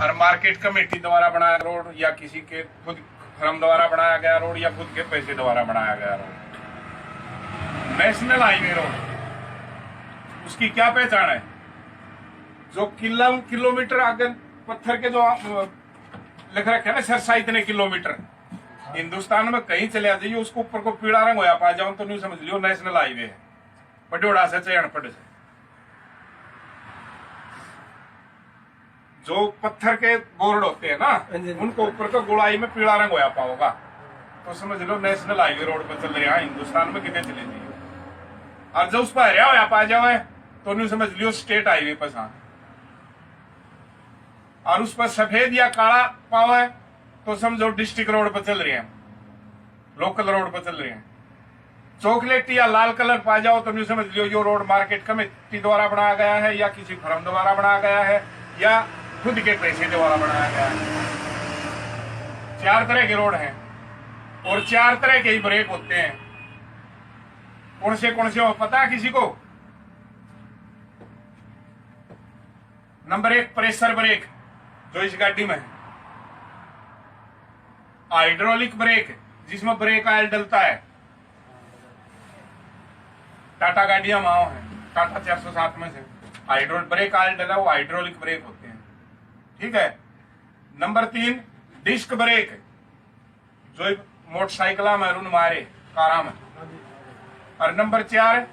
और market committee द्वारा बनाया रोड या किसी के खुद फर्म द्वारा बनाया गया रोड या खुद के पैसे द्वारा बनाया गया रोड। नेशनल हाईवे रोड उसकी क्या पहचान है? जो किलोमीटर आगे पत्थर के जो लिख रखे है ना सरसा इतने किलोमीटर, हिंदुस्तान में कहीं चले आ जाइए उसको ऊपर को पीला रंग होया पा जाओ तो नहीं समझ लियो नेशनल हाईवे है। पटोड़ा से चयनपट से जो पत्थर के बोर्ड होते हैं ना उनको ऊपर को गोलाई में पीला रंग होया पाओगा तो समझ लो नेशनल हाईवे रोड पर चल रहे हैं हिंदुस्तान में कितने चले जाइए। और जो उस पर हरिया होया पा जाओ तो नहीं समझ लियो स्टेट हाईवे पर सा। और उस पर सफेद या काला पावा है तो समझो डिस्ट्रिक्ट रोड पर चल रहे हैं, लोकल रोड पर चल रहे हैं। चॉकलेट या लाल कलर पा जाओ तो नहीं समझ लियो यो रोड मार्केट कमेटी द्वारा बनाया गया है या किसी फर्म द्वारा बनाया गया है या खुद के पैसे द्वारा बनाया गया है। 4 तरह के रोड हैं और 4 तरह के ही ब्रेक होते हैं। कौन से हो पता है किसी को? नंबर 1 प्रेशर ब्रेक जो इस गाड़ी में है, हाइड्रोलिक ब्रेक जिसमें ब्रेक ऑयल डलता है, टाटा गाड़ियां माओ है, टाटा 407 में से हाइड्रोलिक ब्रेक ऑयल डला वो हाइड्रोलिक ब्रेक होते हैं, ठीक है। नंबर 3 डिस्क ब्रेक जो मोटरसाइकिल में रून मारे कारा में। और नंबर 4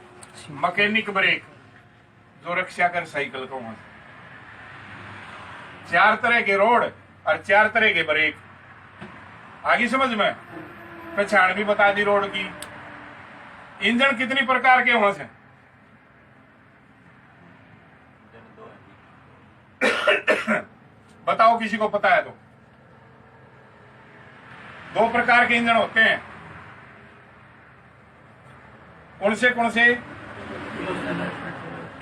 मैकेनिक ब्रेक जो रक्षा कर साइकिल को। 4 तरह के रोड और 4 तरह के ब्रेक। आगे समझ में पहचान भी बता दी रोड की। इंजन कितनी प्रकार के वहां से? बताओ किसी को पता है तो। 2 प्रकार के इंजन होते हैं। कौन से?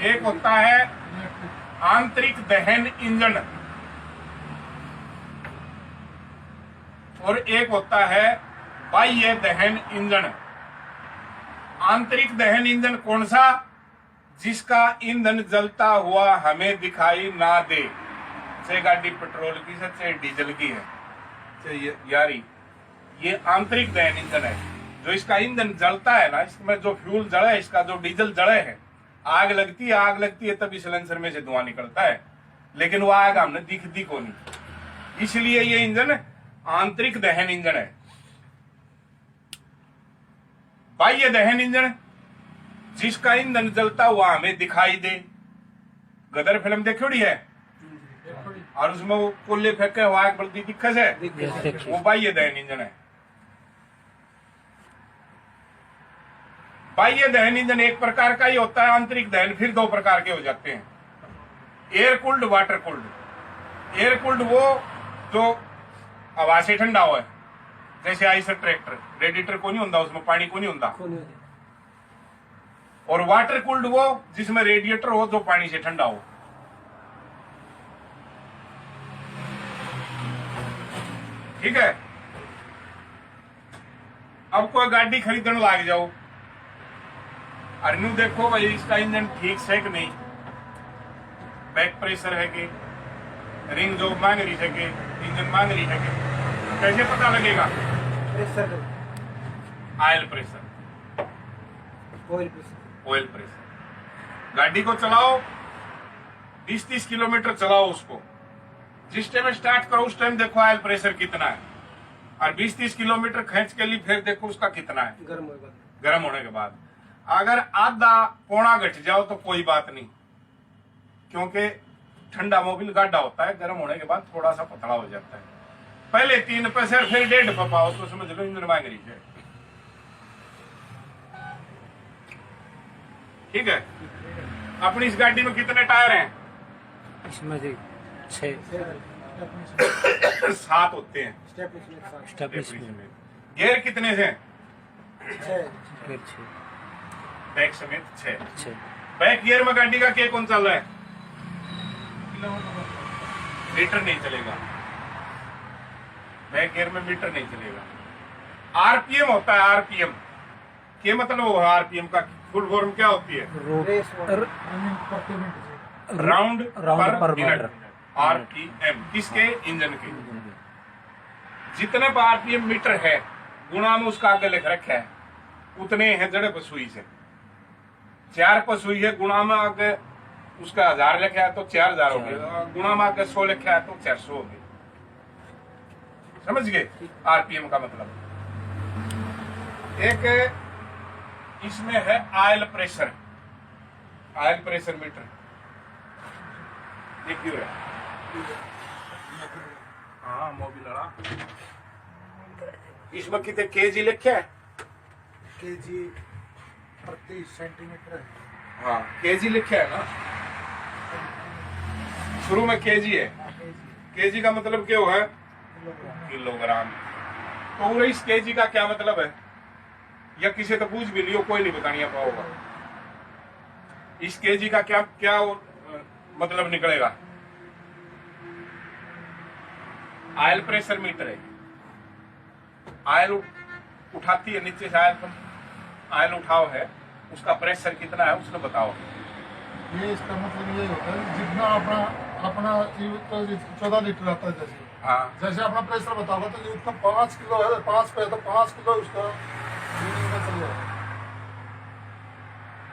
एक होता है आंतरिक दहन इंजन और एक होता है बाह्य दहन इंजन। आंतरिक दहन इंजन कौन सा? जिसका ईंधन जलता हुआ हमें दिखाई ना दे, चाहे गाड़ी पेट्रोल की है चाहे डीजल की है चाहे यारी, ये आंतरिक दहन इंजन है। जो इसका ईंधन जलता है ना, इसमें जो फ्यूल जड़े है, इसका जो डीजल जड़े है, आग लगती है तभी सिलेंसर में से धुआं निकलता है, लेकिन वो आग हमने दिखती को नहीं। इसलिए ये इंजन आंतरिक दहन इंजन है। बाह्य दहन इंजन जिसका ईंधन जलता हुआ हमें दिखाई दे। गदर फिल्म देखोड़ी है और उसमें वो कोल्ले फेंके हुआ आग बलती दिक्कत है, वो बाह्य दहन इंजन है। बाह्य दहन इंजन एक प्रकार का ही होता है। आंतरिक दहन फिर 2 प्रकार के हो जाते हैं, air cooled, water cooled. Air cooled वो जो हवा से ठंडा हुआ है, जैसे आइसर ट्रैक्टर रेडिएटर को नहीं होता, उसमें पानी को नहीं होता। और वाटर कूल्ड वो जिसमें रेडिएटर हो जो पानी से ठंडा हो। ठीक है। अब कोई गाड़ी खरीदने लाग जाओ और न्यू देखो भाई इसका इंजन ठीक से कि नहीं, बैक प्रेशर है कि, रिंग जो मांग रही है कि, इंजन मांग रही है कि, कैसे पता लगेगा? Pressure, oil pressure, oil pressure. गाड़ी को चलाओ 20-30 किलोमीटर चलाओ उसको, जिस टाइम स्टार्ट करो उस टाइम देखो ऑयल प्रेशर कितना है, और 20-30 किलोमीटर खींच के लिए फिर देखो उसका कितना है गर्म होने के बाद। अगर आधा पौना घट जाओ तो कोई बात नहीं, क्योंकि ठंडा मोबिल गाढ़ा होता है, गर्म होने के बाद थोड़ा सा पतला हो जाता है। पहले 3 पैसे फिर 1.5 पाओ तो समझ लो इंजन मांग रही है। ठीक है। अपनी इस गाड़ी में कितने टायर हैं? इसमें 7 होते हैं। गियर कितने से? बैक समेत 6। बैक गियर में गाड़ी का क्या कौन चल रहा है? मीटर नहीं चलेगा, बैक गियर में मीटर नहीं चलेगा। आरपीएम होता है। आरपीएम के मतलब वो आरपीएम का फुल फॉर्म क्या होती है? राउंड पर मिनट। RPM किसके? इंजन के। जितने पर RPM मीटर है गुणा में उसका आगे लिख रखा है उतने हैं जड़े पर सुई से। 4 पर सुई है गुणा में आगे उसका 1000 लिखा है तो 4000 हो गया, गुणा में आगे 100 लिखा है तो 400 हो गया। समझ गए RPM का मतलब। एक इसमें है oil pressure, oil pressure meter ये क्यों है? हाँ मोबिल वाला। इसमें कितने केजी लिखे है? केजी प्रति सेंटीमीटर है। हाँ केजी लिखे है ना, शुरू में केजी है। केजी का मतलब क्या हुआ है? किलोग्राम। तो इस केजी का क्या मतलब है? या किसी तो पूछ भी लियो, कोई नहीं बतानी पाओगा। इस केजी का क्या क्या मतलब निकलेगा? ऑयल प्रेशर मीटर है, ऑयल उठाती है नीचे से, ऑयल उठाओ है, उसका प्रेशर कितना है उसने बताओ। ये इसका मतलब ये होता है जितना अपना अपना 14 लीटर आता है, जैसे हाँ जैसे अपना प्रेशर बताओगा तो जितना 5 किलो है, 5 पे है तो 5 किलो उसका यूनिट में चल जाएगा,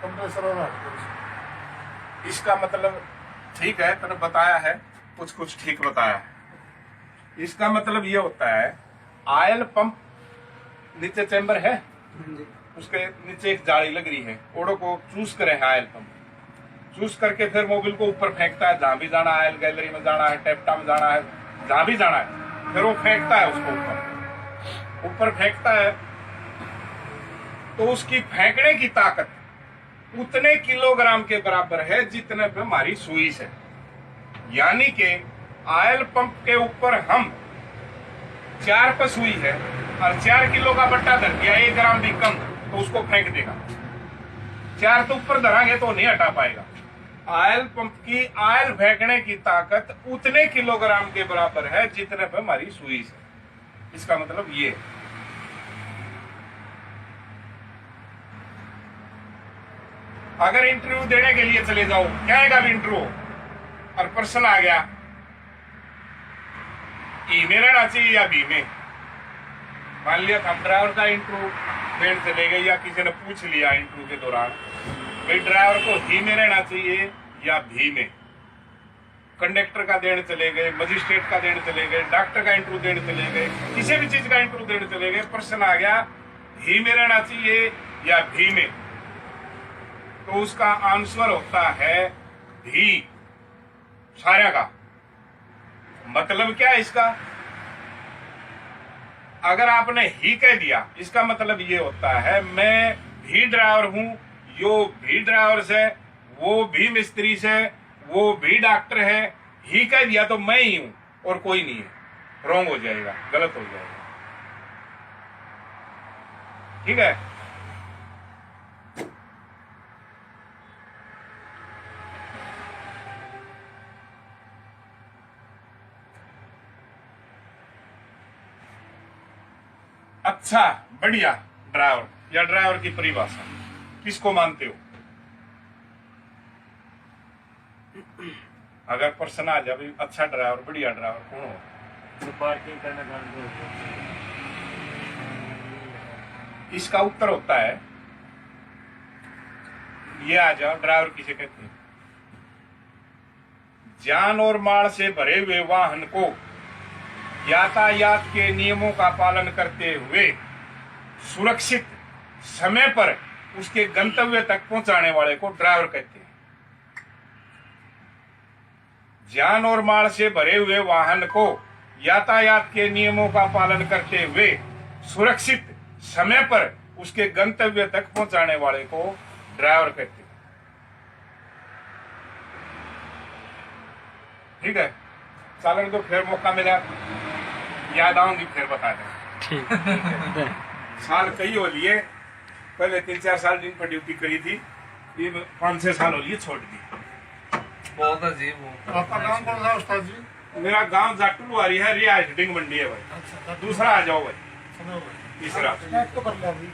कम प्रेशर हो रहा है। इसका मतलब ठीक है, तूने बताया है, कुछ कुछ ठीक बताया है। इसका मतलब ये होता है ऑयल पंप नीचे चैम्बर है, उसके नीचे एक जाली लग रही है, ओडो को चूस करे ऑयल पंप, चूस करके फिर मोबिल को ऊपर फेंकता है। जहां भी जाना है, ऑयल गैलरी में जाना है, टेप्टा में जाना है, जहां भी जाना है, फिर वो फेंकता है उसको ऊपर फेंकता है। तो उसकी फेंकने की ताकत उतने किलोग्राम के बराबर है जितने पे हमारी सुई है। यानी कि ऑयल पंप के ऊपर हम 4 पे सुई है और 4 किलो का बट्टा धर गया, 1 ग्राम भी कम, तो उसको फेंक देगा। 4 तो ऊपर धरांगे तो नहीं हटा पाएगा। ऑयल पंप की ऑयल फेंकने की ताकत उतने किलोग्राम के बराबर है जितने पे हमारी सुई है। इसका मतलब ये। अगर इंटरव्यू देने के लिए चले जाओ, क्या आएगा भी इंटरव्यू और प्रश्न आ गया ई में रहना चाहिए या बी में। मान लिया हम ड्राइवर का इंटरव्यू देने चले गए या किसी ने पूछ लिया इंटरव्यू के दौरान भाई ड्राइवर को ही में रहना चाहिए या भी में। कंडक्टर का देने चले गए, मजिस्ट्रेट का देने चले गए, डॉक्टर का इंटरव्यू देने चले गए, किसी भी चीज का इंटरव्यू देने चले गए, प्रश्न आ गया ही में रहना चाहिए या भी में, तो उसका आंसर होता है भी, सारा का। मतलब क्या है इसका? अगर आपने ही कह दिया, इसका मतलब ये होता है मैं भी ड्राइवर हूं, यो भी ड्राइवर से, वो भी मिस्त्री से, वो भी डॉक्टर है, ही कह दिया तो मैं ही हूं और कोई नहीं है। रॉन्ग हो जाएगा, गलत हो जाएगा। ठीक है। अच्छा बढ़िया ड्राइवर या ड्राइवर की परिभाषा किसको मानते हो? अगर प्रश्न आ जाए अच्छा ड्राइवर बढ़िया ड्राइवर कौन हो? पार्किंग करना जानते हो। इसका उत्तर होता है ये, आ जाओ ड्राइवर किसे कहते हैं? जान और माल से भरे हुए वाहन को यातायात के नियमों का पालन करते हुए सुरक्षित समय पर उसके गंतव्य तक पहुंचाने वाले को ड्राइवर कहते हैं। जान और माल से भरे हुए वाहन को यातायात के नियमों का पालन करते हुए सुरक्षित समय पर उसके गंतव्य तक पहुंचाने वाले को ड्राइवर कहते हैं। ठीक है, चालन को फिर मौका मिला, याद आऊंगी फिर बता दें। ठीक साल कई हो लिए, पहले 3-4 साल दिन पर ड्यूटी करी थी, ये 5-6 साल हो लिए छोड़ दी। बहुत अजीब हो। आपका नाम कौन सा उस्ताद जी? मेरा गांव जाटुल वाली है, रियाज डिंग मंडी है भाई। अच्छा, दूसरा आ जाओ भाई, सुनो भाई। तीसरा स्टार्ट तो कर लिया अभी।